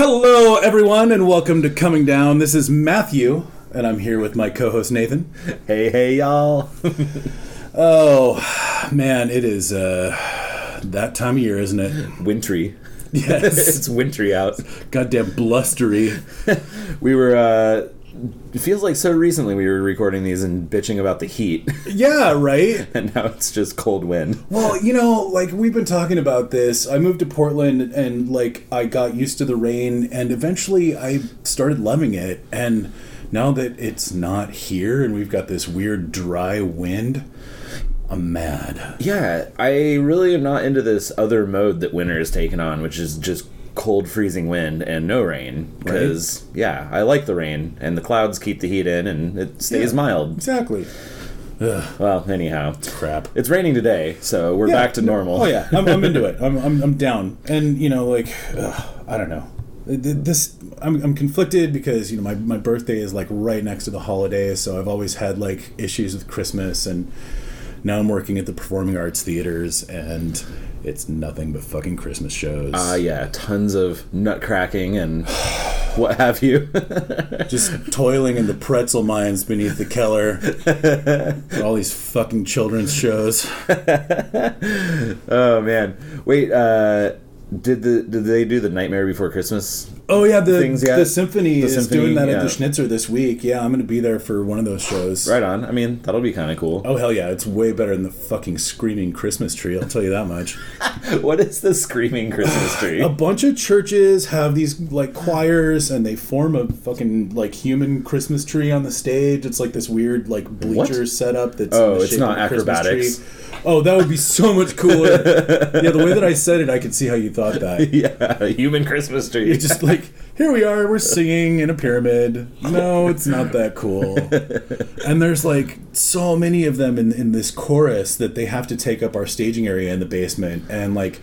Hello, everyone, and welcome to Coming Down. This is Matthew, and I'm here with my co-host, Nathan. Hey, y'all. Oh, man, it is that time of year, isn't it? Wintry. Yes. It's wintry out. Goddamn blustery. We were, it feels like so recently we were recording these and bitching about the heat. Yeah, right? And now it's just cold wind. Well, you know, like, we've been talking about this. I moved to Portland, and, like, I got used to the rain, and eventually I started loving it. And now that it's not here, and we've got this weird dry wind, I'm mad. Yeah, I really am not into this other mode that winter has taken on, which is just cold, freezing wind and no rain. Because, yeah, I like the rain, and the clouds keep the heat in, and it stays mild. Exactly. Ugh. Well, anyhow, It's crap. it's raining today, so we're back to normal. Oh yeah, I'm into it. I'm down, and you know, like, I don't know. I'm conflicted because, you know, my birthday is like right next to the holidays, so I've always had like issues with Christmas, and now I'm working at the performing arts theaters, and it's nothing but fucking Christmas shows. Yeah, tons of nut cracking and what have you. Just toiling in the pretzel mines beneath the Keller. All these fucking children's shows. Oh man, wait. Did they do the Nightmare Before Christmas? Oh yeah, things yet? the symphony is doing that at yeah. the Schnitzer this week. Yeah, I'm going to be there for one of those shows. Right on. I mean, that'll be kind of cool. Oh hell yeah, it's way better than the fucking screaming Christmas tree. I'll tell you that much. What is the screaming Christmas tree? A bunch of churches have these like choirs, and they form a fucking like human Christmas tree on the stage. It's like this weird like bleacher setup that's in the it's shape not of a Christmas acrobatics. tree. Oh, that would be so much cooler. Yeah, the way that I said it, I could see how you thought that. Yeah, human Christmas tree. It's just like, here we are, we're singing in a pyramid. No, it's not that cool. And there's like so many of them in this chorus that they have to take up our staging area in the basement. And like,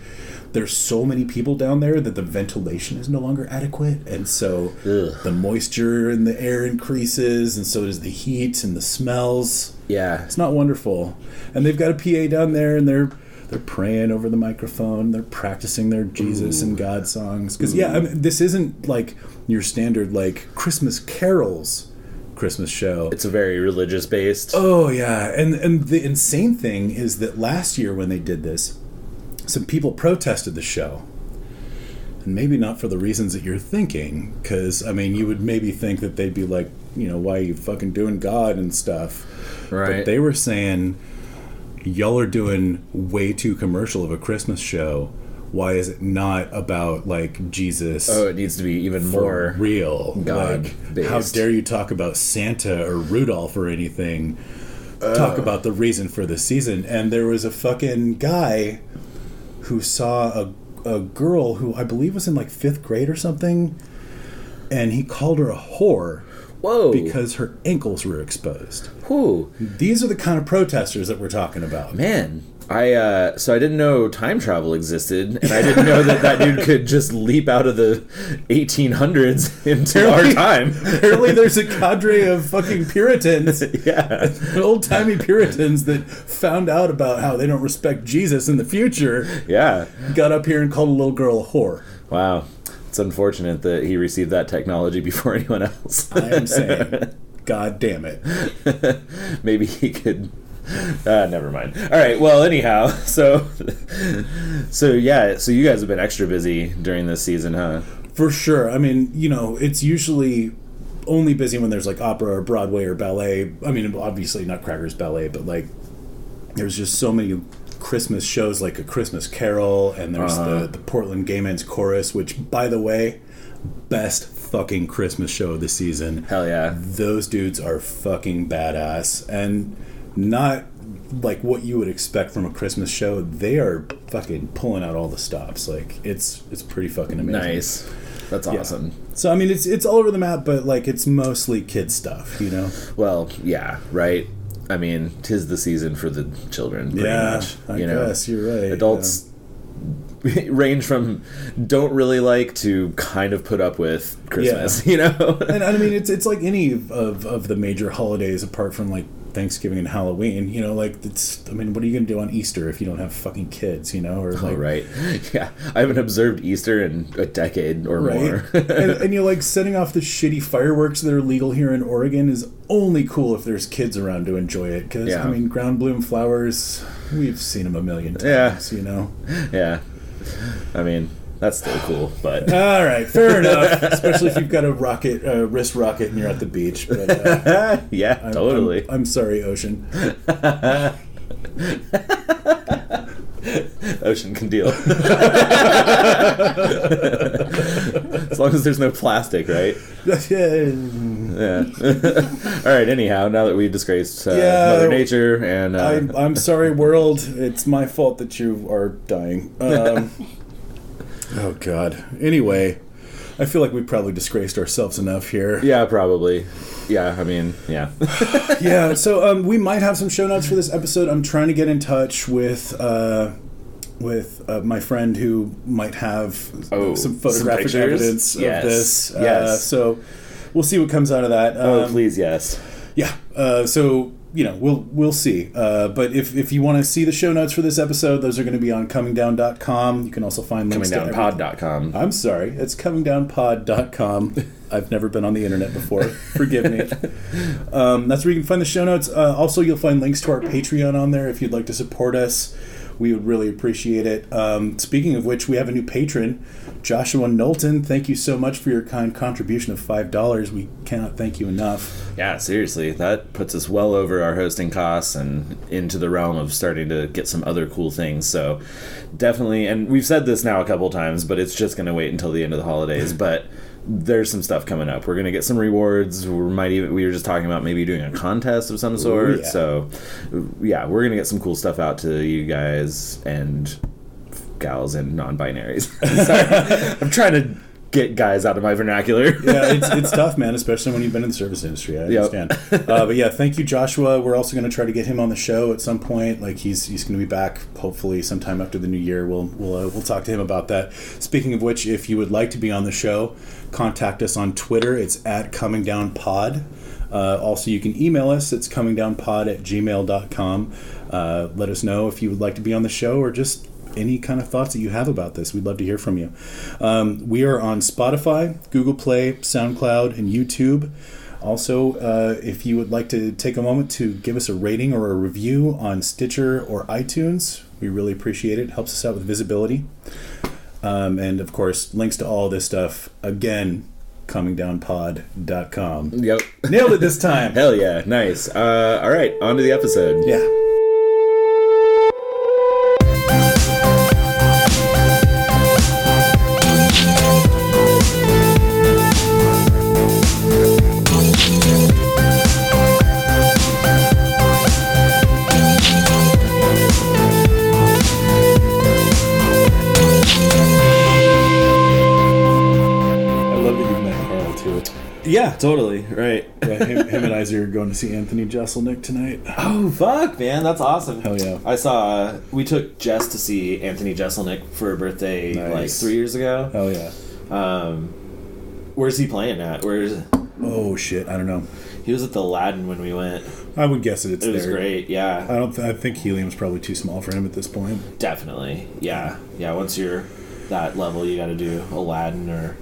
there's so many people down there that the ventilation is no longer adequate. And so the moisture in the air increases, and so does the heat and the smells. Yeah. It's not wonderful. And they've got a PA down there, and they're praying over the microphone. They're practicing their Jesus and God songs. Because, yeah, I mean, this isn't like your standard, like, Christmas carols Christmas show. It's a very religious based. Oh, yeah. And the insane thing is that last year when they did this, some people protested the show. And maybe not for the reasons that you're thinking. Because, I mean, you would maybe think that they'd be like, you know, why are you fucking doing God and stuff? Right. But they were saying, y'all are doing way too commercial of a Christmas show. Why is it not about like Jesus? Oh, it needs to be even more real. God based. How dare you talk about Santa or Rudolph or anything? Talk about the reason for the season. And there was a fucking guy who saw a girl who I believe was in like 5th grade or something, and he called her a whore. Whoa. Because her ankles were exposed. Whew. These are the kind of protesters that we're talking about. Man, I didn't know time travel existed, and I didn't know that dude could just leap out of the 1800s into our time. Apparently there's a cadre of fucking Puritans. Yeah. Old-timey Puritans that found out about how they don't respect Jesus in the future. Yeah. Got up here and called a little girl a whore. Wow. It's unfortunate that he received that technology before anyone else. I am saying, God damn it. Maybe he could... never mind. All right. Well, anyhow, so yeah. So you guys have been extra busy during this season, huh? For sure. I mean, you know, it's usually only busy when there's like opera or Broadway or ballet. I mean, obviously Nutcracker's ballet, but like there's just so many Christmas shows, like A Christmas Carol, and there's the Portland Gay Men's Chorus, which, by the way, best fucking Christmas show of the season. Hell yeah. Those dudes are fucking badass, and not like what you would expect from a Christmas show. They are fucking pulling out all the stops. Like, it's pretty fucking amazing. Nice. That's awesome. Yeah. So I mean, it's all over the map, but like it's mostly kid stuff, you know. Well, yeah, right. I mean, 'tis the season for the children, pretty much. I guess you're right. Adults range from don't really like to kind of put up with Christmas, you know? And I mean, it's like any of the major holidays apart from like Thanksgiving and Halloween. You know, like, I mean, what are you going to do on Easter if you don't have fucking kids, you know? Or like, right. Yeah. I haven't observed Easter in a decade or more. and you know, like, setting off the shitty fireworks that are legal here in Oregon is only cool if there's kids around to enjoy it. Because, I mean, ground bloom flowers, we've seen them a million times, you know? Yeah. I mean, that's still cool, but... All right, fair enough. Especially if you've got a wrist rocket and you're at the beach. But, yeah, totally. I'm sorry, Ocean. Ocean can deal. As long as there's no plastic, right? Yeah. All right, anyhow, now that we disgraced Mother Nature and... I'm sorry, world. It's my fault that you are dying. Oh, God. Anyway, I feel like we probably disgraced ourselves enough here. Yeah, probably. Yeah, I mean, yeah. Yeah, so we might have some show notes for this episode. I'm trying to get in touch with my friend who might have some photographic evidence of this. Yes. So we'll see what comes out of that. Please, yes. Yeah. So... You know, we'll see. But if you want to see the show notes for this episode, those are going to be on comingdown.com. You can also find links to comingdownpod.com. I'm sorry, it's comingdownpod.com. I've never been on the internet before. Forgive me. That's where you can find the show notes. Also, you'll find links to our Patreon on there if you'd like to support us. We would really appreciate it. Speaking of which, we have a new patron, Joshua Knowlton. Thank you so much for your kind contribution of $5. We cannot thank you enough. Yeah, seriously. That puts us well over our hosting costs and into the realm of starting to get some other cool things. So definitely, and we've said this now a couple times, but it's just going to wait until the end of the holidays. But there's some stuff coming up. We're going to get some rewards. We were just talking about maybe doing a contest of some sort. Ooh, yeah. So, yeah, we're going to get some cool stuff out to you guys and gals and non-binaries. Sorry. I'm trying to get guys out of my vernacular. Yeah, it's tough, man, especially when you've been in the service industry. I understand. But yeah, thank you, Joshua. We're also going to try to get him on the show at some point. Like he's going to be back hopefully sometime after the new year. We'll talk to him about that. Speaking of which, if you would like to be on the show, contact us on Twitter. It's at comingdownpod. Also, you can email us. It's comingdownpod@gmail.com. Let us know if you would like to be on the show or just any kind of thoughts that you have about this. We'd love to hear from you. We are on Spotify, Google Play, SoundCloud, and YouTube. Also, if you would like to take a moment to give us a rating or a review on Stitcher or iTunes, we really appreciate it. It helps us out with visibility. And, of course, links to all this stuff, again, comingdownpod.com. Yep. Nailed it this time. Hell yeah. Nice. All right. On to the episode. Yeah. Yeah, totally. Right. Yeah, him and I are going to see Anthony Jeselnik tonight. Oh, fuck, man. That's awesome. Hell yeah. I saw... we took Jess to see Anthony Jeselnik for her birthday like 3 years ago. Hell yeah. Where's he playing at? Oh, shit. I don't know. He was at the Aladdin when we went. I would guess it's there. It was great, yeah. I think helium's probably too small for him at this point. Definitely. Yeah. Yeah, once you're that level, you got to do Aladdin or...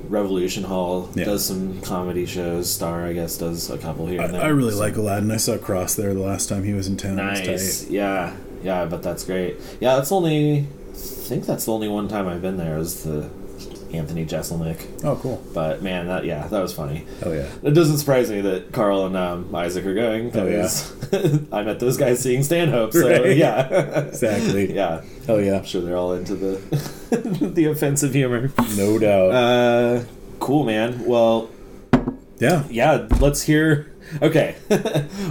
Revolution Hall does some comedy shows. Star, I guess, does a couple here and there. I really like Aladdin. I saw Cross there the last time he was in town. Nice. Yeah. Yeah, but that's great. Yeah, I think that's the only one time I've been there was the Anthony Jeselnik. Oh, cool. But, man, that was funny. Oh, yeah. It doesn't surprise me that Carl and Isaac are going, because I met those guys seeing Stanhope, so, right. Yeah. Exactly. Yeah. Oh, yeah. I'm sure they're all into the the offensive humor. No doubt. Cool, man. Well, yeah. Let's hear. Okay,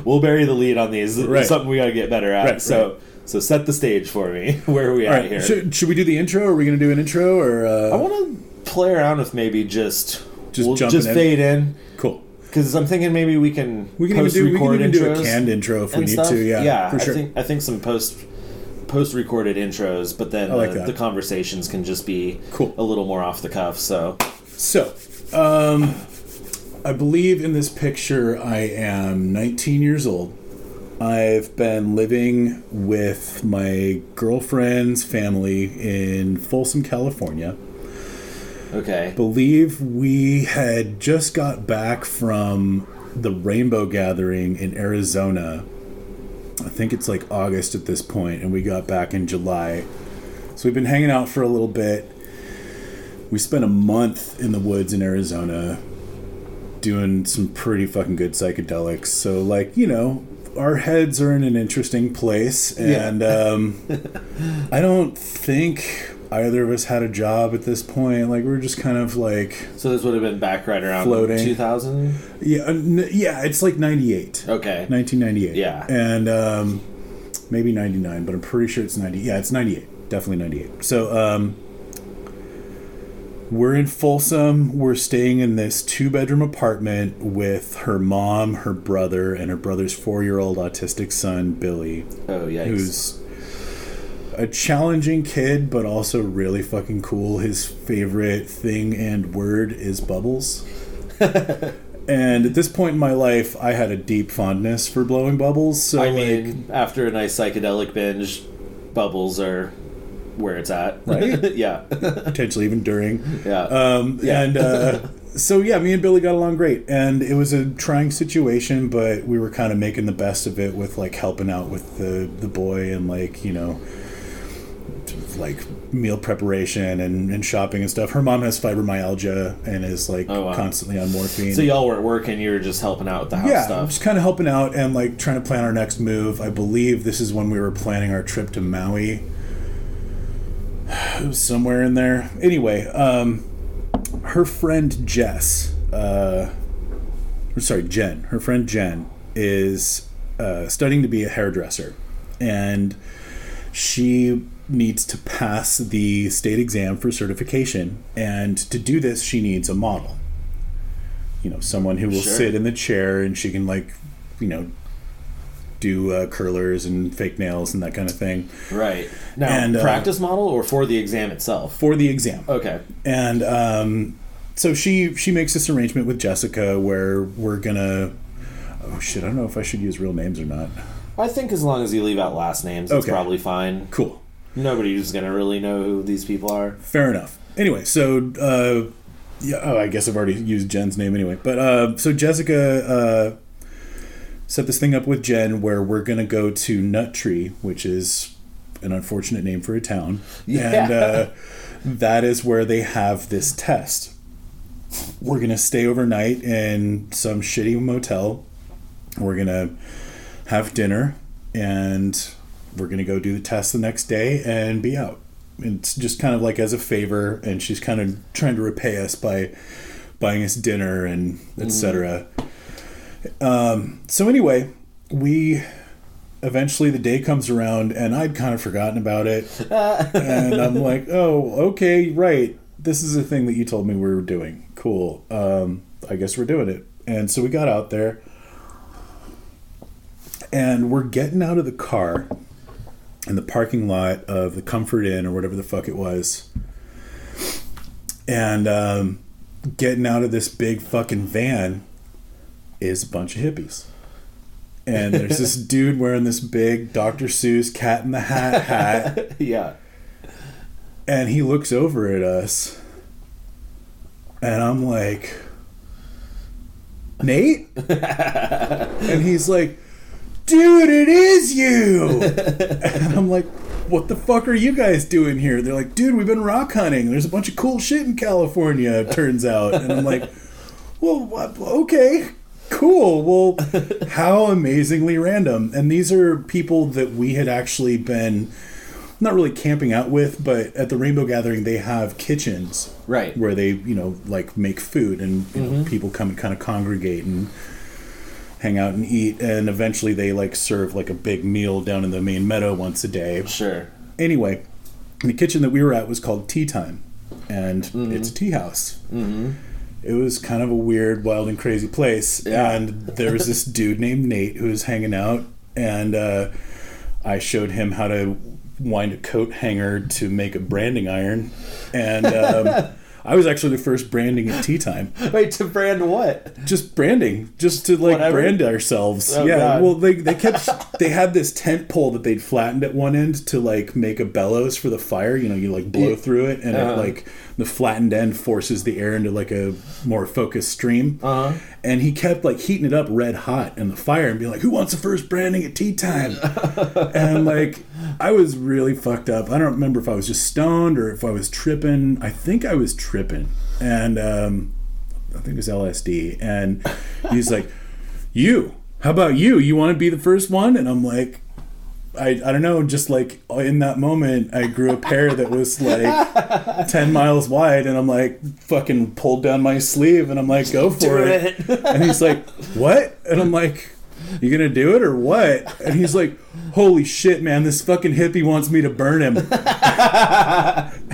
we'll bury the lead on these. Right. It's something we got to get better at. Right, so set the stage for me. Where are we at here? Should we do the intro? Are we going to do an intro or? I want to play around with maybe just fade in. Cool. Because I'm thinking maybe we can even do a canned intro if we need to. Yeah, for sure. I think some post-recorded intros, but then the conversations can just be a little more off the cuff. So I believe in this picture I am 19 years old. I've been living with my girlfriend's family in Folsom, California. Okay. Believe we had just got back from the Rainbow Gathering in Arizona. I think it's like August at this point, and we got back in July. So we've been hanging out for a little bit. We spent a month in the woods in Arizona doing some pretty fucking good psychedelics. So, like, you know, our heads are in an interesting place, and I don't think either of us had a job at this point. Like, we're just kind of like... So this would have been back right around floating. 2000? Yeah, it's like 98. Okay. 1998. Yeah. And maybe 99, but I'm pretty sure it's 90. Yeah, it's 98. Definitely 98. So, we're in Folsom. We're staying in this 2-bedroom apartment with her mom, her brother, and her brother's 4-year-old autistic son, Billy. Oh, yikes. Who's a challenging kid, but also really fucking cool. His favorite thing and word is bubbles. And at this point in my life, I had a deep fondness for blowing bubbles. So I mean, after a nice psychedelic binge, bubbles are... where it's at, right? Yeah. Potentially even during. Yeah. And so yeah, me and Billy got along great, and it was a trying situation, but we were kind of making the best of it with like helping out with the boy and like, you know, like meal preparation and shopping and stuff. Her mom has fibromyalgia and is like constantly on morphine. So y'all weren't working, you were just helping out with the house stuff. Just kind of helping out and like trying to plan our next move. I believe this is when we were planning our trip to Maui. It was somewhere in there. Anyway, her friend Jen. Her friend Jen is studying to be a hairdresser, and she needs to pass the state exam for certification. And to do this, she needs a model. You know, someone who will sit in the chair, and she can, like, you know, do curlers and fake nails and that kind of thing. Right. Now, and, practice model or for the exam itself? For the exam. Okay. And so she makes this arrangement with Jessica where we're gonna... Oh, shit, I don't know if I should use real names or not. I think as long as you leave out last names, it's probably fine. Cool. Nobody's gonna really know who these people are. Fair enough. Anyway, so... I guess I've already used Jen's name anyway. But so Jessica... set this thing up with Jen where we're going to go to Nut Tree, which is an unfortunate name for a town. Yeah. And that is where they have this test. We're going to stay overnight in some shitty motel. We're going to have dinner, and we're going to go do the test the next day and be out. It's just kind of like as a favor, and she's kind of trying to repay us by buying us dinner and etc. So anyway, eventually the day comes around, and I'd kind of forgotten about it. And I'm like, oh, okay, right. This is a thing that you told me we were doing. Cool. I guess we're doing it. And so we got out there, and we're getting out of the car in the parking lot of the Comfort Inn or whatever the fuck it was. And getting out of this big fucking van is a bunch of hippies. And there's this dude wearing this big Dr. Seuss Cat in the hat. Yeah. And he looks over at us, and I'm like, Nate? And he's like, dude, it is you! And I'm like, what the fuck are you guys doing here? They're like, dude, we've been rock hunting. There's a bunch of cool shit in California, it turns out. And I'm like, well, okay. Cool. Well, how amazingly random. And these are people that we had actually been not really camping out with, but at the Rainbow Gathering, they have kitchens. Right. Where they, you know, like make food, and you know, people come and kind of congregate and hang out and eat. And eventually they like serve like a big meal down in the main meadow once a day. Sure. Anyway, the kitchen that we were at was called Tea Time, and it's a tea house. It was kind of a weird, wild, and crazy place. Yeah. And there was this dude named Nate who was hanging out, and I showed him how to wind a coat hanger to make a branding iron. And I was actually the first branding at tea time. Wait, to brand what? Just branding, just to like Whatever. brand ourselves. Oh, yeah. God. Well, they had this tent pole that they'd flattened at one end to like make a bellows for the fire. You know, you like blow through it, and it like the flattened end forces the air into like a more focused stream. And he kept like heating it up red hot in the fire and being like, "Who wants the first branding at tea time?" And like, I was really fucked up. I don't remember if I was just stoned or if I was tripping. I think I was tripping, and I think it was LSD. And he's like, how about you? You want to be the first one? And I'm like, I don't know, just like in that moment I grew a pair that was like 10 miles wide, and I'm like fucking pulled down my sleeve and I'm like, go for it. And he's like, what? And I'm like, you gonna do it or what? And he's like, holy shit, man, this fucking hippie wants me to burn him.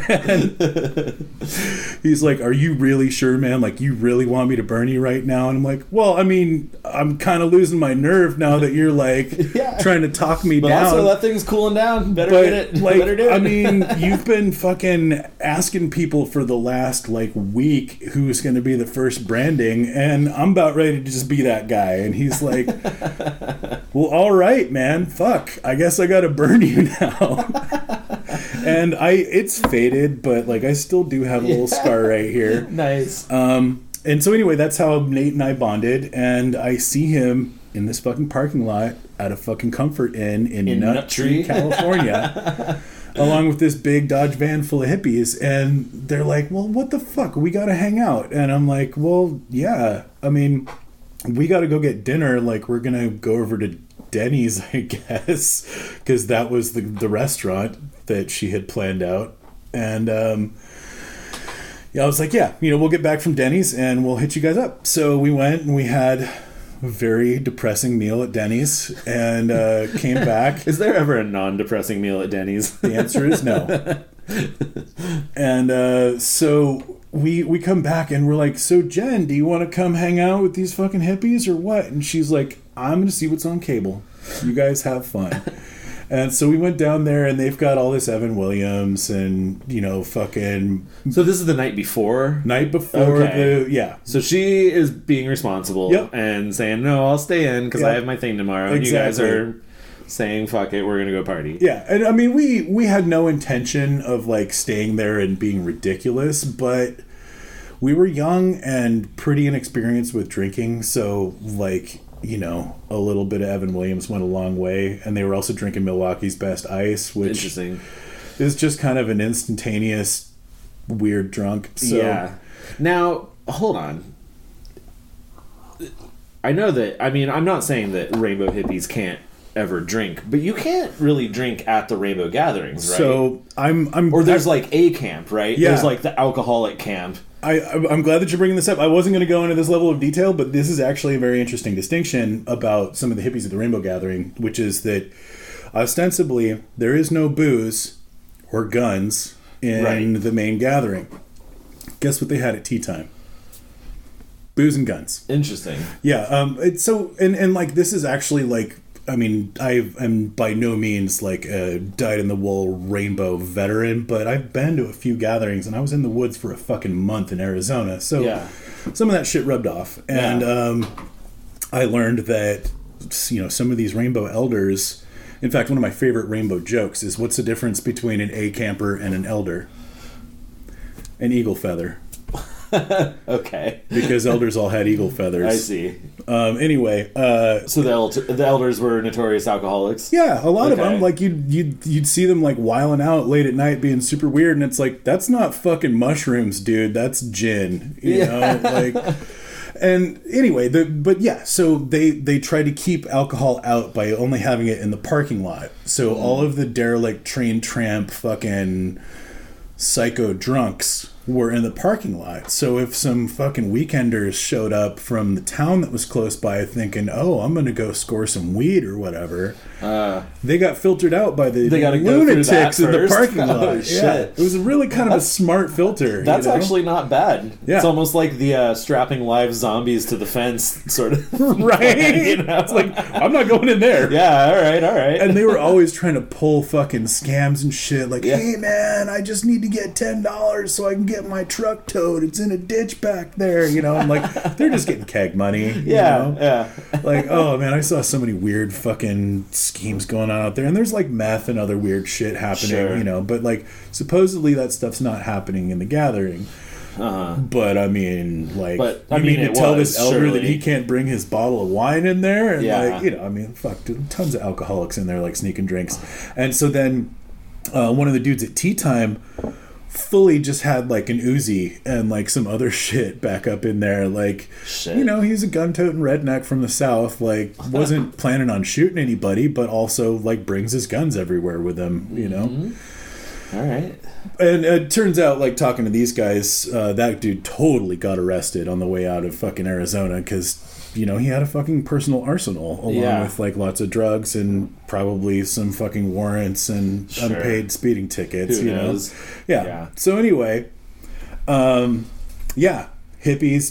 And he's like, are you really sure, man? Like, you really want me to burn you right now? And I'm like, well, I mean, I'm kind of losing my nerve now that you're like trying to talk me down. Also, that thing's cooling down. Better get it. Like, Better do it. I mean, you've been fucking asking people for the last like week who's going to be the first branding, and I'm about ready to just be that guy. And he's like, well, all right, man. Fuck. I guess I got to burn you now. And it's faded, but like I still do have a little scar right here. Nice. And so anyway, that's how Nate and I bonded, and I see him in this fucking parking lot at a fucking Comfort Inn in Nut Tree, California, along with this big Dodge van full of hippies, and they're like, well, what the fuck? We gotta hang out. And I'm like, well, yeah, I mean, we gotta go get dinner. Like, we're gonna go over to Denny's, I guess, because that was the restaurant that she had planned out. And I was like, yeah, we'll get back from Denny's and we'll hit you guys up. So we went and we had a very depressing meal at Denny's and came back. Is there ever a non-depressing meal at Denny's? The answer is no. And so we come back and we're like, so Jen, do you want to come hang out with these fucking hippies or what? And she's like, I'm going to see what's on cable. You guys have fun. And so we went down there, and they've got all this Evan Williams and, fucking... So this is the night before? Night before, okay. Yeah. So she is being responsible and saying, no, I'll stay in because I have my thing tomorrow. Exactly. And you guys are saying, fuck it, we're going to go party. Yeah, and I mean, we had no intention of, like, staying there and being ridiculous, but we were young and pretty inexperienced with drinking, so, like... a little bit of Evan Williams went a long way, and they were also drinking Milwaukee's Best Ice, which interesting. Is just kind of an instantaneous weird drunk. So. Yeah. Now, hold on. I know that, I mean, I'm not saying that rainbow hippies can't ever drink, but you can't really drink at the rainbow gatherings, right? So or there's like a camp, right? Yeah. There's like the alcoholic camp. I'm glad that you're bringing this up. I wasn't going to go into this level of detail, but this is actually a very interesting distinction about some of the hippies at the Rainbow Gathering, which is that ostensibly there is no booze or guns in the main gathering. Guess what they had at tea time? Booze and guns. Interesting. Yeah. It's so, and like, this is actually like, I mean, I am by no means like a dyed-in-the-wool rainbow veteran, but I've been to a few gatherings, and I was in the woods for a fucking month in Arizona, so some of that shit rubbed off. And I learned that, some of these rainbow elders... In fact, one of my favorite rainbow jokes is, what's the difference between an A camper and an elder? An eagle feather. Okay. Because elders all had eagle feathers. I see. Anyway, so the elders were notorious alcoholics. Yeah, a lot of them. Like you'd see them like wiling out late at night, being super weird, and it's like, that's not fucking mushrooms, dude. That's gin. You know, like. And anyway, so they try to keep alcohol out by only having it in the parking lot. So all of the derelict train tramp fucking psycho drunks were in the parking lot. So if some fucking weekenders showed up from the town that was close by thinking, oh, I'm going to go score some weed or whatever, they got filtered out by the lunatics in the parking lot. Oh, shit. Yeah. It was really kind of a smart filter. That's actually not bad. Yeah. It's almost like the strapping live zombies to the fence sort of right? It's like, I'm not going in there. Yeah, all right. And they were always trying to pull fucking scams and shit. Like, hey, man, I just need to get $10 so I can get get my truck towed. It's in a ditch back there, you know. And like they're just getting keg money. Yeah, you know? yeah. Like, oh man, I saw so many weird fucking schemes going on out there, and there's like meth and other weird shit happening, Sure. you know. But like supposedly that stuff's not happening in the gathering. But I mean, like, you mean to tell this elder surely. that he can't bring his bottle of wine in there? And Yeah. like, you know, I mean, fuck, dude, tons of alcoholics in there, like sneaking drinks. And so then one of the dudes at tea time fully just had like an Uzi and like some other shit back up in there. Like, Shit. you know, he's a gun-toting redneck from the South. Like, wasn't planning on shooting anybody, but also like brings his guns everywhere with him, you know? All right. And it turns out, like, talking to these guys, that dude totally got arrested on the way out of fucking Arizona because, you know, he had a fucking personal arsenal along with, like, lots of drugs and probably some fucking warrants and unpaid speeding tickets, Who you knows? know? Yeah. So anyway, hippies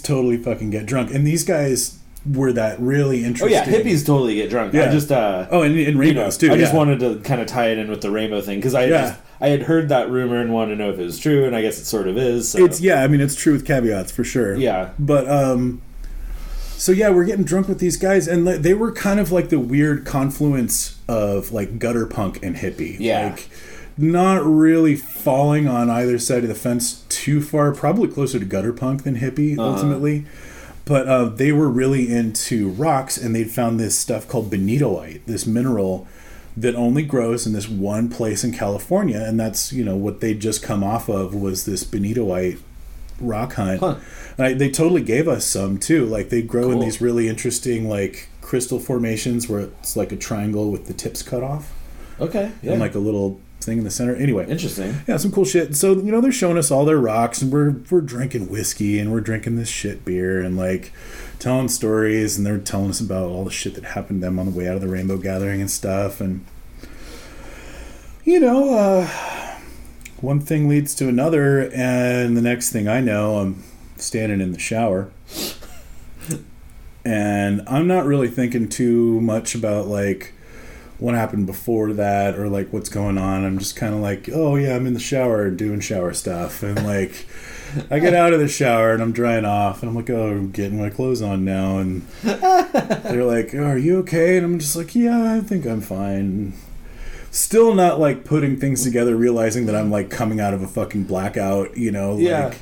totally fucking get drunk. And these guys were that really interesting. Oh, yeah, hippies totally get drunk. Yeah. I just... and rainbows, too. I just wanted to kind of tie it in with the rainbow thing because I had heard that rumor and wanted to know if it was true, and I guess it sort of is. So. I mean, it's true with caveats for sure. Yeah. But, so yeah, we're getting drunk with these guys, and they were kind of like the weird confluence of like gutter punk and hippie. Yeah. Like, not really falling on either side of the fence too far, probably closer to gutter punk than hippie, ultimately. But they were really into rocks, and they'd found this stuff called bonitoite, this mineral that only grows in this one place in California, and that's, you know, what they'd just come off of was this bonitoite rock hunt. They totally gave us some too. Like, they grow in these really interesting like crystal formations where it's like a triangle with the tips cut off. Okay. Yeah. And like a little thing in the center. Anyway, interesting. Yeah, some cool shit. So, you know, they're showing us all their rocks, and we're drinking whiskey, and we're drinking this shit beer, and like telling stories, and they're telling us about all the shit that happened to them on the way out of the rainbow gathering and stuff. And you know, one thing leads to another, and the next thing I know, I'm standing in the shower, and I'm not really thinking too much about like what happened before that or like what's going on. I'm just kind of like, oh yeah, I'm in the shower doing shower stuff, and like I get out of the shower and I'm drying off, and I'm like, oh, I'm getting my clothes on now, and they're like, oh, are you okay? And I'm just like, yeah, I think I'm fine. Still not like putting things together, realizing that I'm like coming out of a fucking blackout, you know, like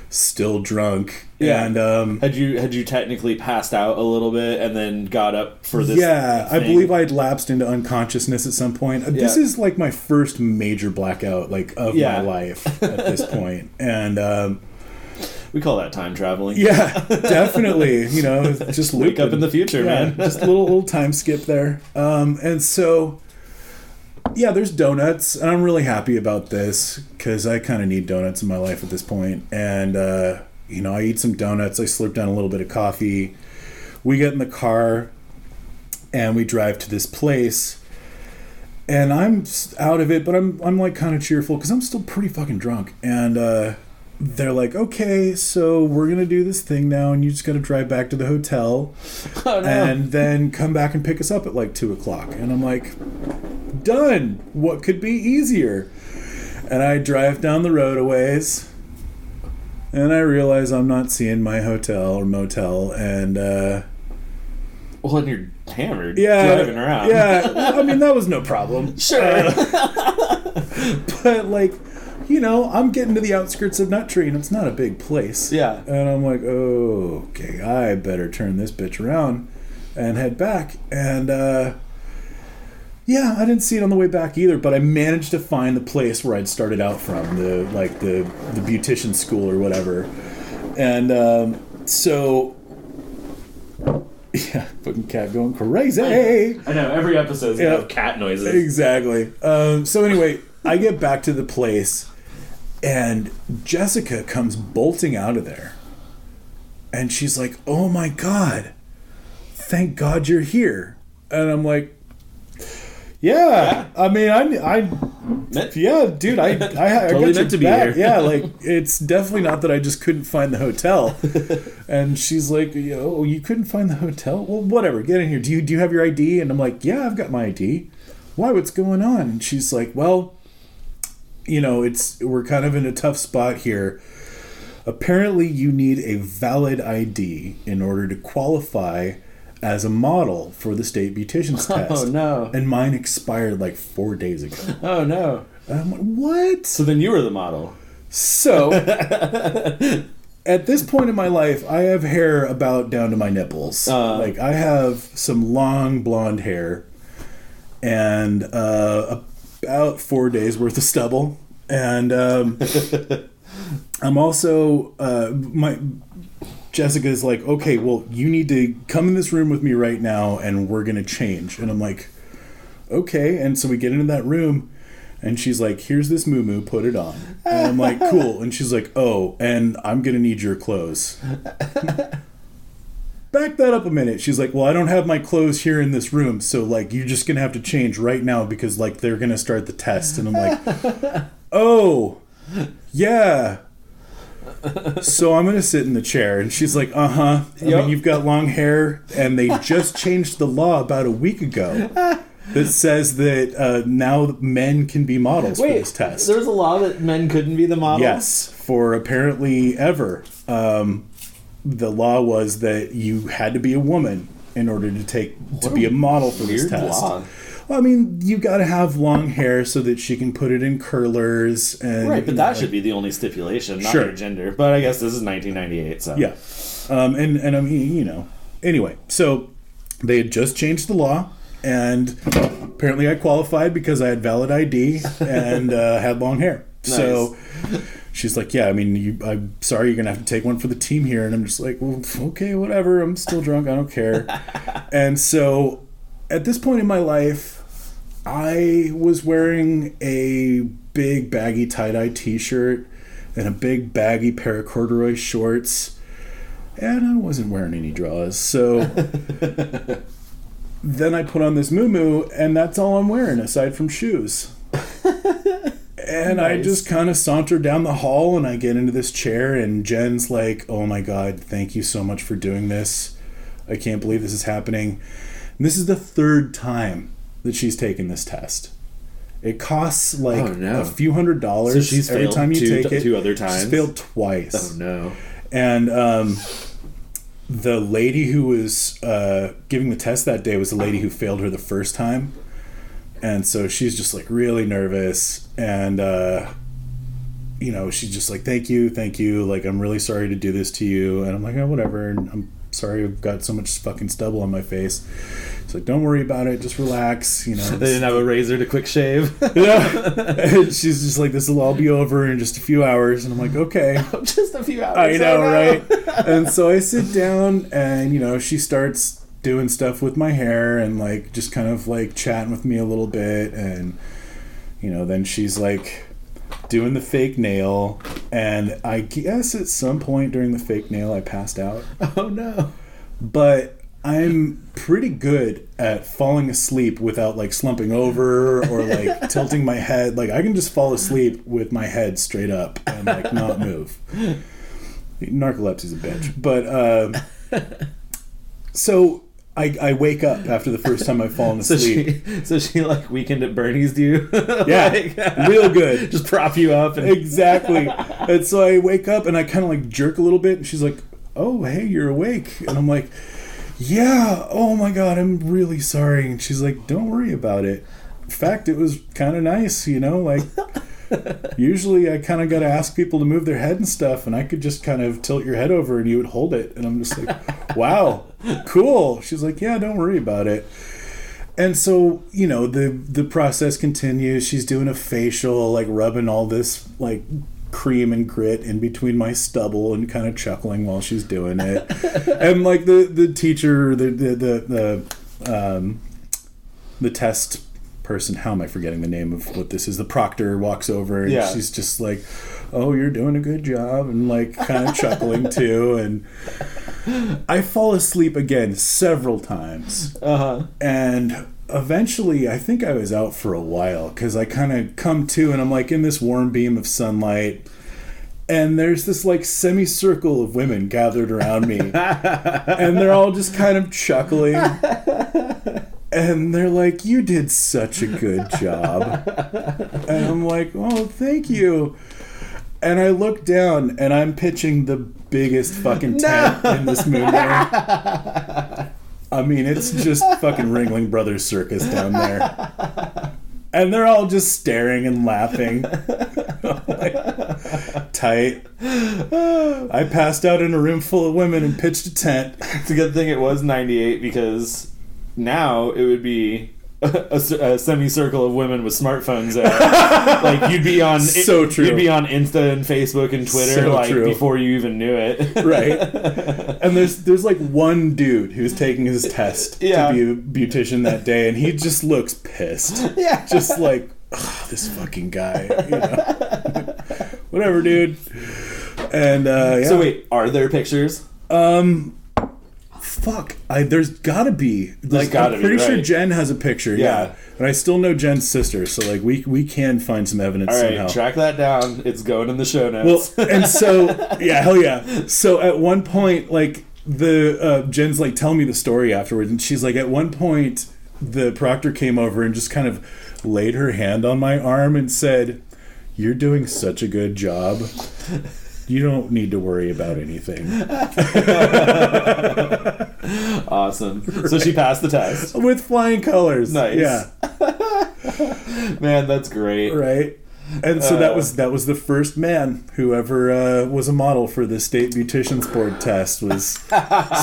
still drunk. Yeah. And had you technically passed out a little bit and then got up for this? Yeah, thing? I believe I'd lapsed into unconsciousness at some point. This is like my first major blackout like of my life at this point. And we call that time traveling. Yeah, definitely. You know, just wake up in the future, man. Just a little time skip there. And so yeah, there's donuts, and I'm really happy about this because I kind of need donuts in my life at this point. And, you know, I eat some donuts, I slurp down a little bit of coffee. We get in the car, and we drive to this place, and I'm out of it, but I'm like kind of cheerful because I'm still pretty fucking drunk. And they're like, okay, so we're going to do this thing now, and you just got to drive back to the hotel and then come back and pick us up at like 2 o'clock. And I'm like, done. What could be easier? And I drive down the road a ways, and I realize I'm not seeing my hotel or motel, and well, and you're hammered driving around. Yeah, I mean, that was no problem. Sure. But like, you know, I'm getting to the outskirts of Nut Tree, and it's not a big place. Yeah. And I'm like, oh, okay, I better turn this bitch around and head back. And yeah, I didn't see it on the way back either, but I managed to find the place where I'd started out from, the beautician school or whatever. And so yeah, fucking cat going crazy. I know, every episode's gonna have cat noises. Exactly. So anyway, I get back to the place, and Jessica comes bolting out of there, and she's like, oh my God, thank God you're here. And I'm like, yeah. I mean, yeah, dude, I totally got meant to your be back. here. Yeah, like, it's definitely not that I just couldn't find the hotel. And she's like, oh, you couldn't find the hotel? Well, whatever, get in here. Do you have your ID? And I'm like, yeah, I've got my ID. Why, what's going on? And she's like, well, you know, we're kind of in a tough spot here. Apparently, you need a valid ID in order to qualify as a model for the state beautician's test. Oh, no. And mine expired like 4 days ago. Oh, no. And I'm like, what? So then you were the model. So, at this point in my life, I have hair about down to my nipples. Like, I have some long blonde hair and about 4 days worth of stubble. And I'm also, Jessica's like, okay, well, you need to come in this room with me right now and we're going to change. And I'm like, okay. And so we get into that room and she's like, here's this muumuu, put it on. And I'm like, cool. And she's like, oh, and I'm going to need your clothes. Back that up a minute. She's like, well, I don't have my clothes here in this room. So, like, you're just going to have to change right now because, like, they're going to start the test. And I'm like, oh, yeah. So I'm going to sit in the chair. And she's like, uh-huh. I mean, you've got long hair. And they just changed the law about a week ago that says that now men can be models for this test. There was a law that men couldn't be the models? Yes, for apparently ever. The law was that you had to be a woman in order to be a model for this test. Law. Well, I mean, you got to have long hair so that she can put it in curlers. And, right, but that should be the only stipulation, not your gender. But I guess this is 1998, so... Yeah. And I mean, you know... Anyway, so they had just changed the law, and apparently I qualified because I had valid ID and had long hair. Nice. So... She's like, yeah, I mean, I'm sorry, you're going to have to take one for the team here. And I'm just like, well, okay, whatever. I'm still drunk. I don't care. And so at this point in my life, I was wearing a big baggy tie-dye t-shirt and a big baggy pair of corduroy shorts. And I wasn't wearing any drawers. So then I put on this muumuu, and that's all I'm wearing aside from shoes. And nice. I just kind of saunter down the hall and I get into this chair and Jen's like, oh my God, thank you so much for doing this. I can't believe this is happening. And this is the third time that she's taken this test. It costs like a few $100s so she's every time you take it. 2 other times? She's failed twice. Oh no. And the lady who was giving the test that day was the lady who failed her the first time. And so she's just like really nervous and, you know, she's just like, thank you. Like, I'm really sorry to do this to you. And I'm like, oh, whatever. And I'm sorry I've got so much fucking stubble on my face. It's like, don't worry about it. Just relax. You know, they didn't have a razor to quick shave. Yeah. And she's just like, this will all be over in just a few hours. And I'm like, okay. Just a few hours. I know, right? And so I sit down and, you know, she starts doing stuff with my hair and like just kind of like chatting with me a little bit, and you know, then she's like doing the fake nail, and I guess at some point during the fake nail I passed out. Oh no. But I'm pretty good at falling asleep without like slumping over or like tilting my head. Like I can just fall asleep with my head straight up and like not move. Narcolepsy's a bitch. But so I wake up after the first time I've fallen asleep. So she like Weekend at Bernie's you? Yeah, like, real good. Just prop you up. And... Exactly. And so I wake up and I kind of like jerk a little bit, and she's like, oh, hey, you're awake. And I'm like, yeah, oh my God, I'm really sorry. And she's like, don't worry about it. In fact, it was kind of nice, you know, like... Usually I kind of got to ask people to move their head and stuff, and I could just kind of tilt your head over and you would hold it, and I'm just like, wow, cool. She's like, yeah, don't worry about it. And so, you know, the process continues. She's doing a facial, like rubbing all this like cream and grit in between my stubble and kind of chuckling while she's doing it. And like the teacher, the test person, how am I forgetting the name of what this is? The proctor walks over and she's just like, oh, you're doing a good job, and like kind of chuckling too. And I fall asleep again several times. And eventually I think I was out for a while because I kind of come to and I'm like in this warm beam of sunlight, and there's this like semicircle of women gathered around me and they're all just kind of chuckling. And they're like, you did such a good job. And I'm like, oh, thank you. And I look down, and I'm pitching the biggest fucking tent in this movie. I mean, it's just fucking Ringling Brothers Circus down there. And they're all just staring and laughing. Like, tight. I passed out in a room full of women and pitched a tent. It's a good thing it was 98, because now it would be a semicircle of women with smartphones out. Like, you'd be on so true. You'd be on Insta and Facebook and Twitter before you even knew it. Right. And there's like one dude who's taking his test to be a beautician that day, and he just looks pissed. Yeah. Just like, oh, this fucking guy. You know? Whatever, dude. And So wait, are there pictures? Fuck. There's gotta be. I'm pretty sure Jen has a picture. Yeah. And I still know Jen's sister, so like we can find some evidence somehow. Track that down. It's going in the show notes. Well, and so hell yeah. So at one point, like the Jen's like telling me the story afterwards, and she's like, at one point the proctor came over and just kind of laid her hand on my arm and said, "You're doing such a good job. You don't need to worry about anything." Awesome. Right. So she passed the test. With flying colors. Nice. Yeah. Man, that's great. Right. And so that was the first man who ever was a model for the State Beauticians Board test, was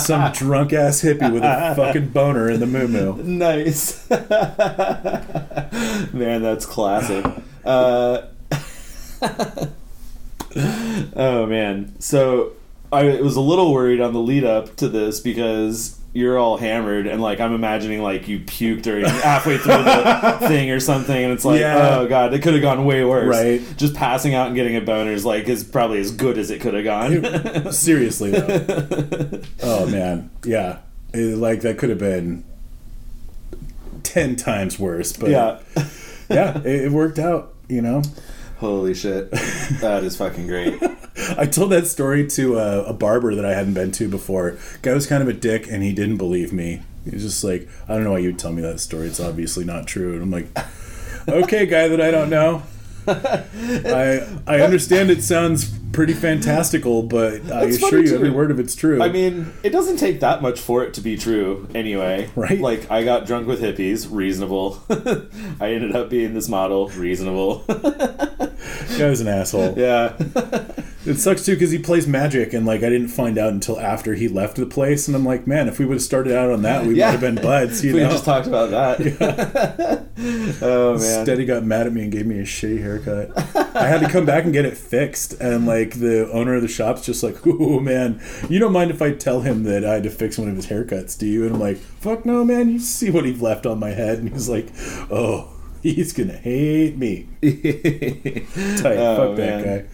some drunk ass hippie with a fucking boner in the moo-moo. Nice. Man, that's classic. Oh man, so I was a little worried on the lead up to this, because you're all hammered, and like I'm imagining like you puked during halfway through the thing or something, and it's like, oh god, it could have gone way worse. Right. Just passing out and getting a boner is like is probably as good as it could have gone. Seriously though. Oh man, yeah, like that could have been 10 times worse, but yeah, it worked out, you know. Holy shit. That is fucking great. I told that story to a barber that I hadn't been to before. Guy was kind of a dick, and he didn't believe me. He was just like, I don't know why you would tell me that story. It's obviously not true. And I'm like, okay, guy that I don't know. I understand it sounds pretty fantastical, but I assure you every word of it's true. I mean, it doesn't take that much for it to be true anyway. Right? Like, I got drunk with hippies, reasonable. I ended up being this model, reasonable. Guy was an asshole. Yeah. It sucks too, because he plays magic, and like I didn't find out until after he left the place, and I'm like, man, if we would have started out on that, we would have been buds. You know? We just talked about that. Yeah. Oh man. Instead, he got mad at me and gave me a shitty haircut. I had to come back and get it fixed, and like the owner of the shop's just like, "Ooh, man, you don't mind if I tell him that I had to fix one of his haircuts, do you?" And I'm like, "Fuck no, man. You see what he left on my head?" And he's like, "Oh, he's gonna hate me." Tight. Fuck that guy.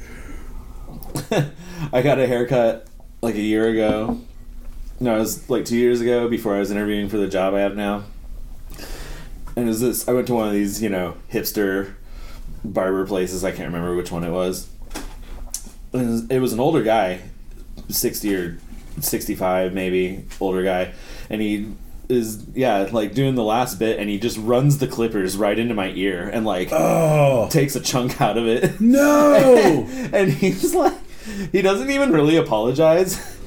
I got a haircut like a year ago. No, it was like 2 years ago, before I was interviewing for the job I have now. And it was this, I went to one of these, you know, hipster barber places. I can't remember which one it was. It was an older guy, 60 or 65 maybe, older guy. And he is, like doing the last bit, and he just runs the clippers right into my ear and like takes a chunk out of it. No! And he's like, he doesn't even really apologize.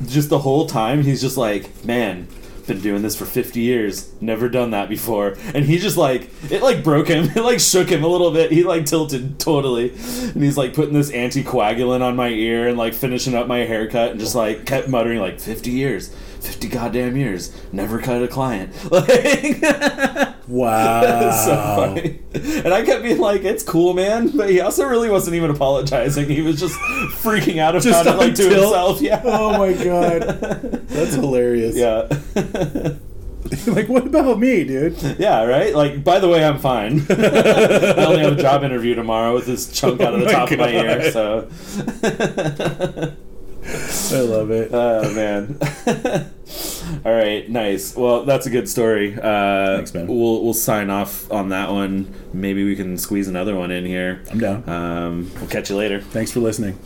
Just the whole time he's just like, man, been doing this for 50 years, never done that before. And he just like, it like broke him, it like shook him a little bit. He like tilted totally, and he's like putting this anticoagulant on my ear and like finishing up my haircut, and just like kept muttering like, 50 years, 50 goddamn years, never cut a client. Like, wow. It's so funny. And I kept being like, it's cool, man. But he also really wasn't even apologizing. He was just freaking out about it, like, to himself. Yeah. Oh my god. That's hilarious. Yeah. Like, what about me, dude? Yeah, right? Like, by the way, I'm fine. I only have a job interview tomorrow with this chunk out of the top of my ear, so. I love it. Oh, man. All right, nice. Well, that's a good story. Thanks, man. We'll sign off on that one. Maybe we can squeeze another one in here. I'm down. We'll catch you later. Thanks for listening.